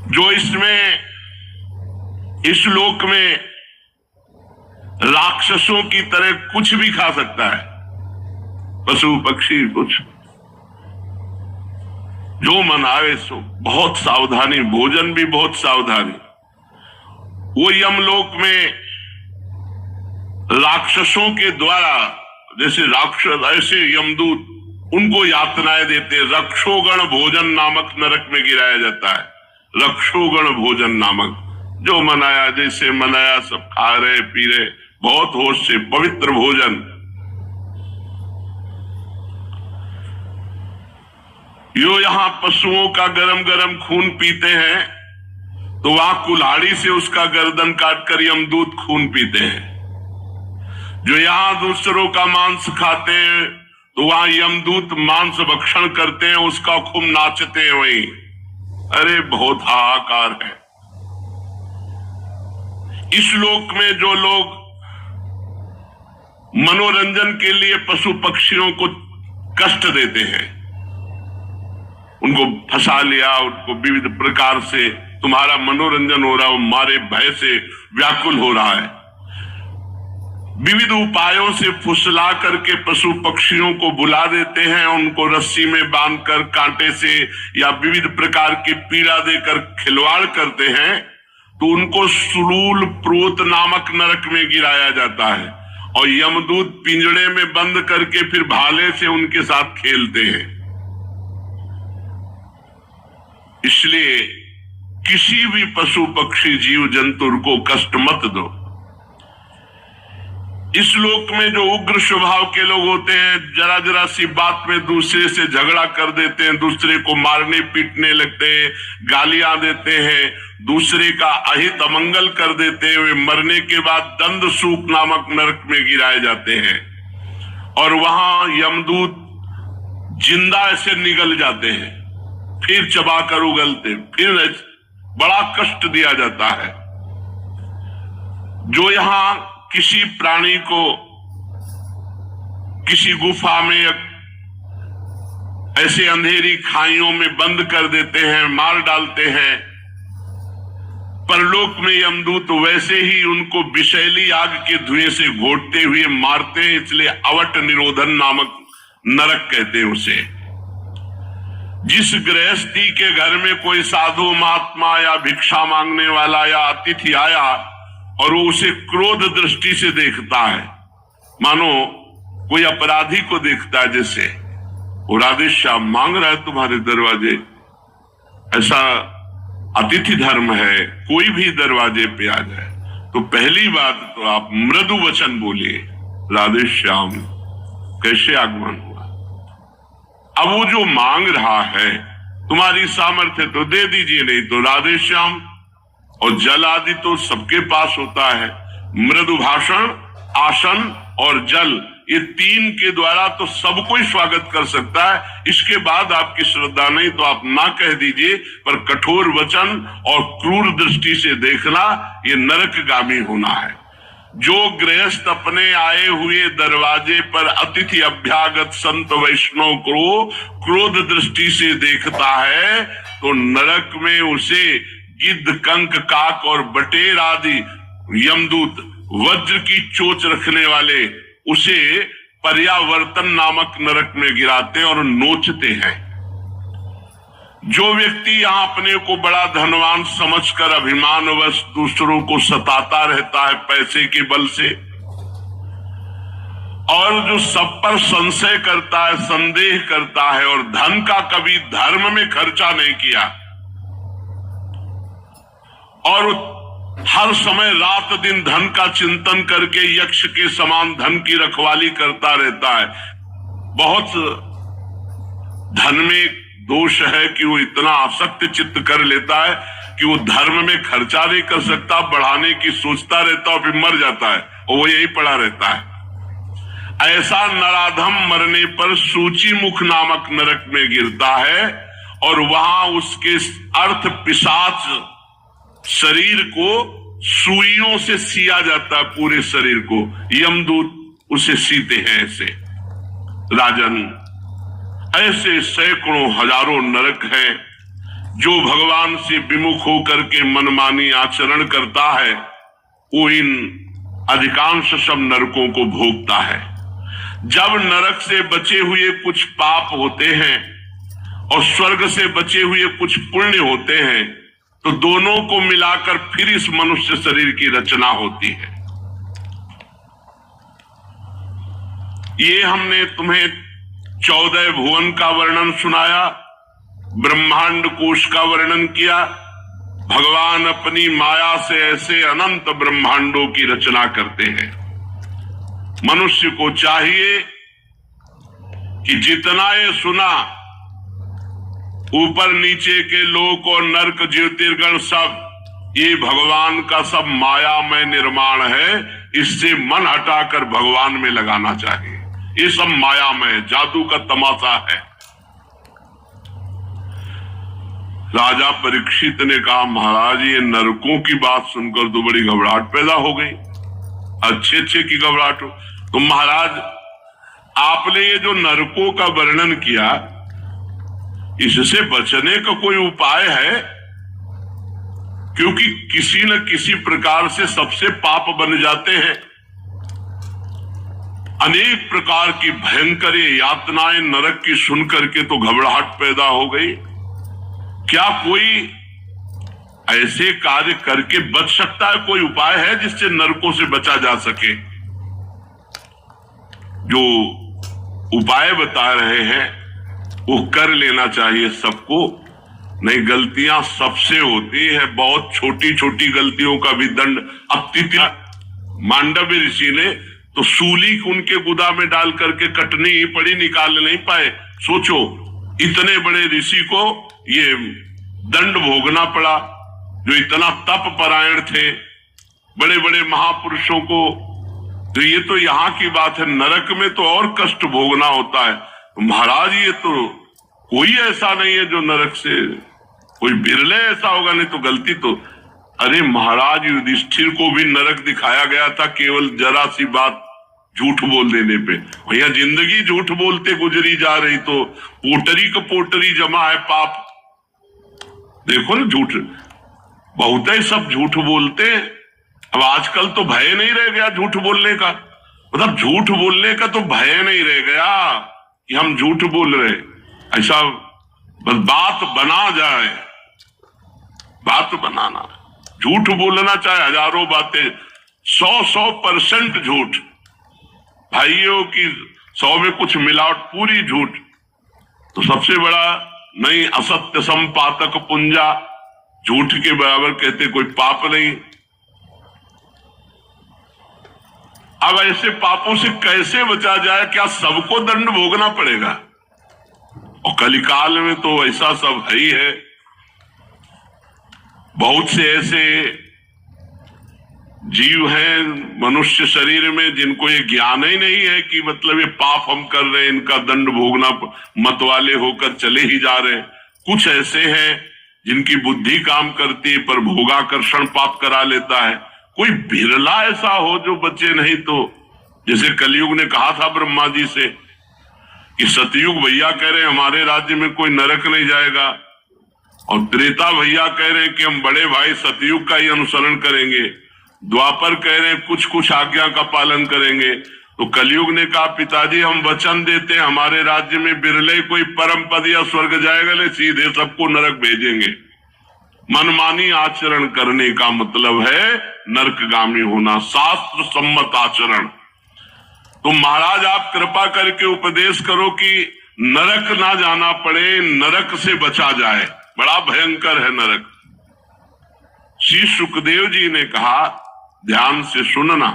जो इसमें इस लोक में राक्षसों की तरह कुछ भी खा सकता है, पशु पक्षी कुछ, जो मन आवे सो, बहुत सावधानी, भोजन भी बहुत सावधानी। वो यमलोक में राक्षसों के द्वारा, जैसे राक्षस ऐसे यमदूत उनको यातनाएं देते, रक्षोगण भोजन नामक नरक में गिराया जाता है। रक्षोगण भोजन नामक, जो मनाया जैसे मनाया सब खा रहे पी रहे, बहुत होश से पवित्र भोजन। यो यहाँ पशुओं का गरम गरम खून पीते हैं, तो वहां कुल्हाड़ी से उसका गर्दन काटकर यमदूत खून पीते हैं। जो यहाँ दूसरों का मांस खाते हैं, तो वहां यमदूत मांस भक्षण करते हैं, उसका खूब नाचते हैं वहीं। अरे बहुत हाहाकार है। इस लोक में जो लोग मनोरंजन के लिए पशु पक्षियों को कष्ट देते हैं, उनको फंसा लिया, उनको विविध प्रकार से तुम्हारा मनोरंजन हो रहा है, मारे भय से व्याकुल हो रहा है, विविध उपायों से फुसला करके पशु पक्षियों को बुला देते हैं, उनको रस्सी में बांधकर कांटे से या विविध प्रकार की पीड़ा देकर खिलवाड़ करते हैं, तो उनको सुलूल प्रोत नामक नरक में गिराया जाता है। और यमदूत पिंजड़े में बंद करके फिर भाले से उनके साथ खेलते हैं। इसलिए किसी भी पशु पक्षी जीव जंतु को कष्ट मत दो। इस लोक में जो उग्र स्वभाव के लोग होते हैं, जरा जरा सी बात में दूसरे से झगड़ा कर देते हैं, दूसरे को मारने पीटने लगते हैं, गालियां देते हैं, दूसरे का अहित अमंगल कर देते हैं, वे मरने के बाद दंड सूख नामक नरक में गिराए जाते हैं। और वहां यमदूत जिंदा ऐसे निगल जाते हैं, फिर चबाकर उगलते, फिर बड़ा कष्ट दिया जाता है। जो यहां किसी प्राणी को किसी गुफा में ऐसे अंधेरी खाइयों में बंद कर देते हैं, मार डालते हैं, परलोक में यमदूत वैसे ही उनको विषैली आग के धुएं से घोटते हुए मारते हैं। इसलिए अवट निरोधन नामक नरक कहते हैं उसे। जिस गृहस्थी के घर में कोई साधु महात्मा या भिक्षा मांगने वाला या अतिथि आया और वो उसे क्रोध दृष्टि से देखता है, मानो कोई अपराधी को देखता है, जैसे वो राधे श्याम मांग रहा है तुम्हारे दरवाजे, ऐसा अतिथि धर्म है, कोई भी दरवाजे पे आ जाए तो पहली बात तो आप मृदु वचन बोलिए, राधे श्याम कैसे आगमन हुआ। अब वो जो मांग रहा है, तुम्हारी सामर्थ्य तो दे दीजिए, नहीं तो राधे श्याम। और जल आदि तो सबके पास होता है, मृदु भाषण, आसन और जल, ये तीन के द्वारा तो सब कोई स्वागत कर सकता है। इसके बाद आपकी श्रद्धा नहीं तो आप ना कह दीजिए, पर कठोर वचन और क्रूर दृष्टि से देखना ये नरकगामी होना है। जो गृहस्थ अपने आए हुए दरवाजे पर अतिथि अभ्यागत संत वैष्णव को क्रोध दृष्टि से देखता है, तो नरक में उसे गिद्ध, कंक, काक और बटेर आदि यमदूत, वज्र की चोंच रखने वाले, उसे पर्यावर्तन नामक नरक में गिराते और नोचते हैं। जो व्यक्ति यहाँ अपने को बड़ा धनवान समझकर अभिमानवश दूसरों को सताता रहता है पैसे के बल से, और जो सब पर संशय करता है, संदेह करता है, और धन का कभी धर्म में खर्चा नहीं किया, और हर समय रात दिन धन का चिंतन करके यक्ष के समान धन की रखवाली करता रहता है। बहुत धन में दोष है कि वो इतना आसक्त चित्त कर लेता है कि वो धर्म में खर्चा नहीं कर सकता, बढ़ाने की सोचता रहता है, फिर मर जाता है और वो यही पड़ा रहता है। ऐसा नराधम मरने पर सूची मुख नामक नरक में गिरता है, और वहां उसके अर्थ पिशाच शरीर को सुइयों से सिया जाता है, पूरे शरीर को यमदूत उसे सीते हैं। ऐसे राजन, ऐसे सैकड़ों हजारों नरक हैं जो भगवान से विमुख होकर के मनमानी आचरण करता है वो इन अधिकांश सब नरकों को भोगता है। जब नरक से बचे हुए कुछ पाप होते हैं और स्वर्ग से बचे हुए कुछ पुण्य होते हैं तो दोनों को मिलाकर फिर इस मनुष्य शरीर की रचना होती है। ये हमने तुम्हें 14 भुवन का वर्णन सुनाया, ब्रह्मांड कोश का वर्णन किया। भगवान अपनी माया से ऐसे अनंत ब्रह्मांडों की रचना करते हैं। मनुष्य को चाहिए कि जितना ये सुना, ऊपर नीचे के लोक और नरक ज्योतिर्गण सब ये भगवान का सब मायामय निर्माण है, इससे मन हटाकर भगवान में लगाना चाहिए। ये सब मायामय जादू का तमाशा है। राजा परीक्षित ने कहा, महाराज ये नरकों की बात सुनकर तो बड़ी घबराहट पैदा हो गई, अच्छे की घबराहट हो। तो महाराज आपने ये जो नरकों का वर्णन किया, इससे बचने का कोई उपाय है? क्योंकि किसी न किसी प्रकार से सबसे पाप बन जाते हैं। अनेक प्रकार की भयंकर यातनाएं नरक की सुन करके तो घबराहट पैदा हो गई। क्या कोई ऐसे कार्य करके बच सकता है? कोई उपाय है जिससे नरकों से बचा जा सके? जो उपाय बता रहे हैं वो कर लेना चाहिए सबको, नहीं गलतियां सबसे होती है। बहुत छोटी छोटी गलतियों का भी दंड। अब तितली मांडव्य ऋषि ने तो सूली उनके गुदा में डाल करके कटनी ही पड़ी, निकाल नहीं पाए। सोचो इतने बड़े ऋषि को ये दंड भोगना पड़ा, जो इतना तप परायण थे, बड़े बड़े महापुरुषों को। तो ये तो यहाँ की बात है, नरक में तो और कष्ट भोगना होता है। महाराज ये तो कोई ऐसा नहीं है जो नरक से, कोई बिरले ऐसा होगा, नहीं तो गलती तो। अरे महाराज युधिष्ठिर को भी नरक दिखाया गया था केवल जरा सी बात झूठ बोल देने पे। भैया जिंदगी झूठ बोलते गुजरी जा रही तो पोटरी का पोटरी जमा है पाप। देखो ना झूठ, बहुत ही सब झूठ बोलते हैं। अब आजकल तो भय नहीं रह गया झूठ बोलने का, मतलब झूठ बोलने का तो भय नहीं रह गया कि हम झूठ बोल रहे। ऐसा बस बात बना जाए, बात बनाना, झूठ बोलना चाहे हजारों बातें, 100% झूठ, भाइयों की 100 में कुछ मिलावट, पूरी झूठ। तो सबसे बड़ा नहीं, असत्य संपातक पुंजा, झूठ के बराबर कहते कोई पाप नहीं। अब ऐसे पापों से कैसे बचा जाए? क्या सबको दंड भोगना पड़ेगा? और कलिकाल में तो ऐसा सब है ही है। बहुत से ऐसे जीव हैं मनुष्य शरीर में जिनको ये ज्ञान ही नहीं है कि मतलब ये पाप हम कर रहे हैं, इनका दंड भोगना, मत वाले होकर चले ही जा रहे हैं। कुछ ऐसे हैं जिनकी बुद्धि काम करती है पर भोगाकर्षण पाप करा लेता है। कोई बिरला ऐसा हो जो बचे, नहीं तो जैसे कलयुग ने कहा था ब्रह्मा जी से कि सतयुग भैया कह रहे हैं हमारे राज्य में कोई नरक नहीं जाएगा, और त्रेता भैया कह रहे हैं कि हम बड़े भाई सतयुग का ही अनुसरण करेंगे, द्वापर कह रहे हैं कुछ कुछ आज्ञा का पालन करेंगे। तो कलयुग ने कहा पिताजी हम वचन देते हैं हमारे राज्य में बिरले कोई परम पद या स्वर्ग जाएगा, ले सीधे सबको नरक भेजेंगे। मनमानी आचरण करने का मतलब है नरकगामी होना, शास्त्र सम्मत आचरण। तो महाराज आप कृपा करके उपदेश करो कि नरक ना जाना पड़े, नरक से बचा जाए, बड़ा भयंकर है नरक। श्री सुखदेव जी ने कहा, ध्यान से सुनना,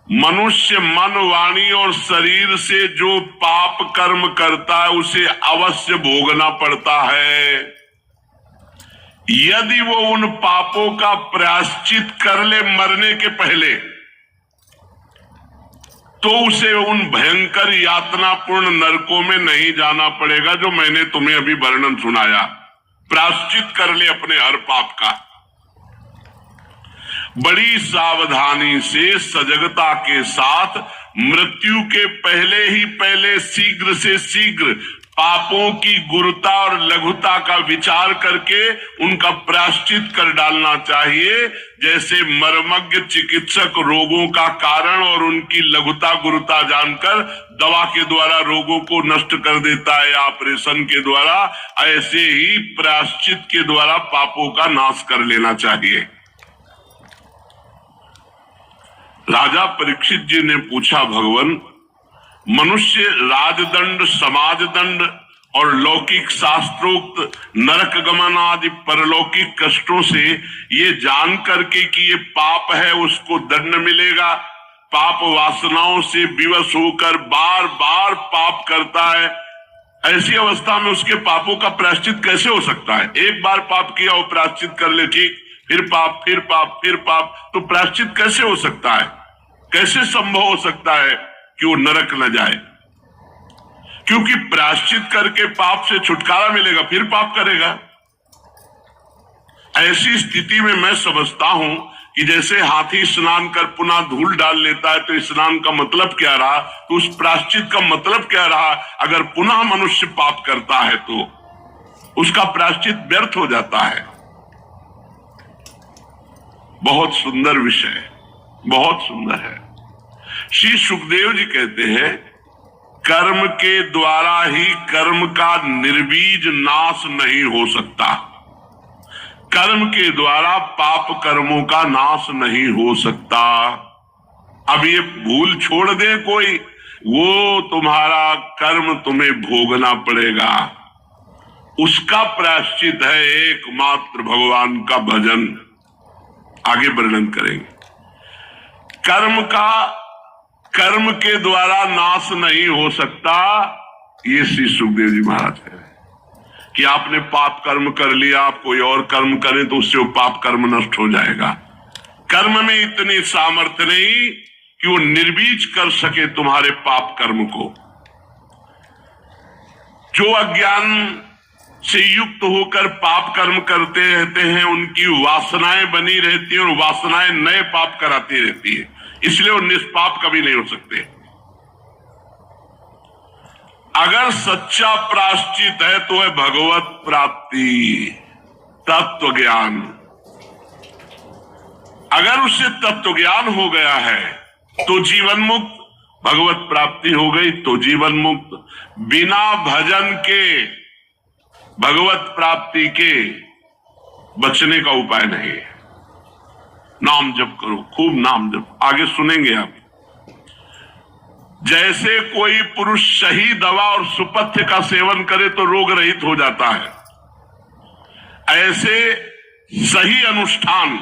मनुष्य मन वाणी और शरीर से जो पाप कर्म करता है उसे अवश्य भोगना पड़ता है। यदि वो उन पापों का प्रायश्चित कर ले मरने के पहले तो उसे उन भयंकर यातनापूर्ण नरकों में नहीं जाना पड़ेगा जो मैंने तुम्हें अभी वर्णन सुनाया। प्रायश्चित कर ले अपने हर पाप का। बड़ी सावधानी से सजगता के साथ मृत्यु के पहले ही पहले शीघ्र से शीघ्र पापों की गुरुता और लघुता का विचार करके उनका प्रायश्चित कर डालना चाहिए। जैसे मर्मज्ञ चिकित्सक रोगों का कारण और उनकी लघुता गुरुता जानकर दवा के द्वारा रोगों को नष्ट कर देता है या ऑपरेशन के द्वारा, ऐसे ही प्रायश्चित के द्वारा पापों का नाश कर लेना चाहिए। राजा परीक्षित जी ने पूछा, भगवान, मनुष्य राजदंड, समाजदंड और लौकिक शास्त्रोक्त नरक गमन आदि परलौकिक कष्टों से ये जान करके कि ये पाप है उसको दंड मिलेगा, पाप वासनाओं से विवश होकर बार बार पाप करता है, ऐसी अवस्था में उसके पापों का प्रायश्चित कैसे हो सकता है? एक बार पाप किया वो प्रायश्चित कर ले, ठीक, फिर पाप, फिर पाप, फिर पाप, तो प्रायश्चित कैसे हो सकता है? कैसे संभव हो सकता है कि वो नरक न जाए? क्योंकि प्रायश्चित करके पाप से छुटकारा मिलेगा, फिर पाप करेगा। ऐसी स्थिति में मैं समझता हूं कि जैसे हाथी स्नान कर पुनः धूल डाल लेता है, तो स्नान का मतलब क्या रहा? तो उस प्रायश्चित का मतलब क्या रहा? अगर पुनः मनुष्य पाप करता है तो उसका प्रायश्चित व्यर्थ हो जाता है। बहुत सुंदर विषय, बहुत सुंदर है। श्री सुखदेव जी कहते हैं, कर्म के द्वारा ही कर्म का निर्बीज नाश नहीं हो सकता। कर्म के द्वारा पाप कर्मों का नाश नहीं हो सकता। अब ये भूल छोड़ दे कोई, वो तुम्हारा कर्म तुम्हें भोगना पड़ेगा। उसका प्रायश्चित है एकमात्र भगवान का भजन। आगे वर्णन करेंगे। कर्म के द्वारा नाश नहीं हो सकता, ये श्री सुखदेव जी महाराज कह रहे हैं कि आपने पाप कर्म कर लिया, आप कोई और कर्म करें तो उससे वो पाप कर्म नष्ट हो जाएगा। कर्म में इतनी सामर्थ्य नहीं कि वो निर्बीज कर सके तुम्हारे पाप कर्म को। जो अज्ञान से युक्त होकर पाप कर्म करते रहते हैं, उनकी वासनाएं बनी रहती हैं और वासनाएं नए पाप कराती रहती है, इसलिए वो निष्पाप कभी नहीं हो सकते। अगर सच्चा प्रायश्चित है तो है भगवत प्राप्ति, तत्व ज्ञान। अगर उससे तत्व ज्ञान हो गया है तो जीवन मुक्त, भगवत प्राप्ति हो गई तो जीवन मुक्त। बिना भजन के, भगवत प्राप्ति के बचने का उपाय नहीं है। नाम जप करो, खूब नाम जप। आगे सुनेंगे आप। जैसे कोई पुरुष सही दवा और सुपथ्य का सेवन करे तो रोग रहित हो जाता है, ऐसे सही अनुष्ठान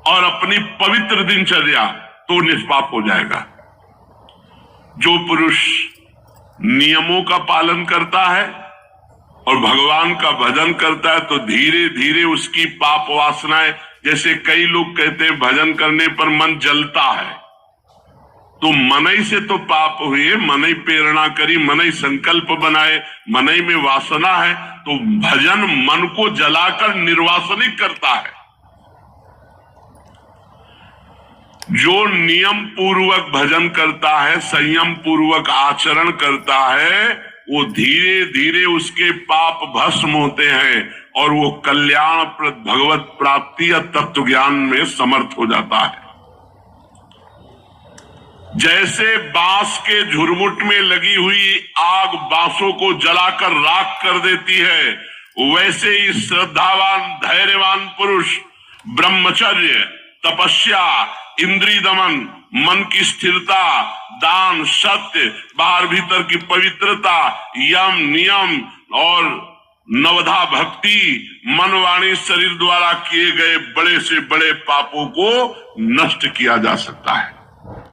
और अपनी पवित्र दिनचर्या तो निष्पाप हो जाएगा। जो पुरुष नियमों का पालन करता है और भगवान का भजन करता है तो धीरे धीरे उसकी पाप वासनाएं, जैसे कई लोग कहते हैं भजन करने पर मन जलता है, तो मनई से तो पाप हुए, मनई प्रेरणा करी, मनई संकल्प बनाए, मनई में वासना है, तो भजन मन को जलाकर निर्वासनिक करता है। जो नियम पूर्वक भजन करता है, संयम पूर्वक आचरण करता है, वो धीरे धीरे उसके पाप भस्म होते हैं और वो कल्याणप्रद भगवत प्राप्ति या तत्व ज्ञान में समर्थ हो जाता है। जैसे बांस के झुरमुट में लगी हुई आग बांसों को जलाकर राख कर देती है, वैसे ही श्रद्धावान धैर्यवान पुरुष ब्रह्मचर्य, तपस्या, इंद्रिय दमन, मन की स्थिरता, दान, सत्य, बाहर भीतर की पवित्रता, यम नियम और नवधा भक्ति, मन वाणी शरीर द्वारा किए गए बड़े से बड़े पापों को नष्ट किया जा सकता है।